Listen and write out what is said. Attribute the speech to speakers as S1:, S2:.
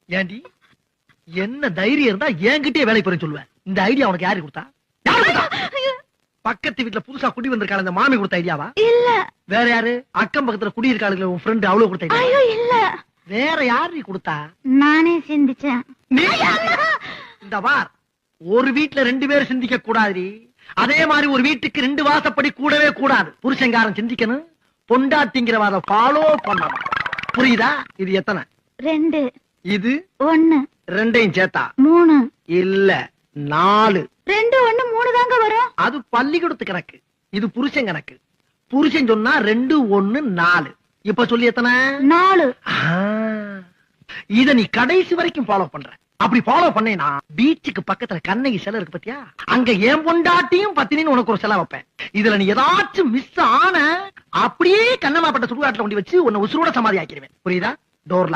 S1: ஏண்டி என்ன தைரியம் இருந்தா என்கிட்டயே வேலை போறேன்னு சொல்லுவேன். இந்த ஐடியா உனக்கு யாரு கொடுத்தா? பக்கத்து வீட்டுல புதுசா குடி வந்திருக்காள் அந்த மாமி கொடுத்த ஐடியாவா?
S2: இல்ல.
S1: வேற யாரு? அக்கம் பக்கத்துல குடி இருக்காளுங்களே உன் ஃப்ரெண்ட், அவ்வளவு கொடுத்த ஐடியா?
S2: ஐயோ இல்ல.
S1: வேற யாரு கொடுத்தா?
S2: நானே சிந்திச்சேன்.
S1: இந்த பார், ஒரு வீட்டுல 2 பேர் சிந்திக்க கூடாது. அதே மாதிரி ஒரு வீட்டுக்கு 2 வாசப்படி கூடவே கூடாது. புருஷங்காரன் சிந்திக்கணும், பொண்டாட்டிங்கிறவாத ஃபாலோ பண்ணணும். புரியுதா? இது எத்தனை?
S2: 2.
S1: இது
S2: 1.
S1: 2ஐயும் சேர்த்தா
S2: 3.
S1: இல்ல 4.
S2: 2 1 3 தாங்க வரும்.
S1: அது பள்ளிக்கூடத்து கணக்கு, இது புருஷன் கணக்கு. புருஷன் சொன்னா 2 1 4. இப்ப சொல்லி எத்தனை?
S2: 4.
S1: இத நீ கடைசி வரைக்கும் ஃபாலோ பண்ற. அப்படி ஃபாலோ பண்ணேனா பீச்சுக்கு பக்கத்துல கண்ணகி சிலை இருக்கு பத்தியா, அங்க ஏன் பொண்டாட்டியும் பத்தினின்னு உனக்கு ஒரு சிலை வைப்பேன். இதுல நீ ஏதாச்சும் மிஸ் ஆன அப்படியே கண்ணமாப்பட்ட சுடுகாட்டுல கொண்டு வச்சு உன்னை உசுரோட சமாதி ஆக்கிடுவேன். புரியுதா? டோர்லா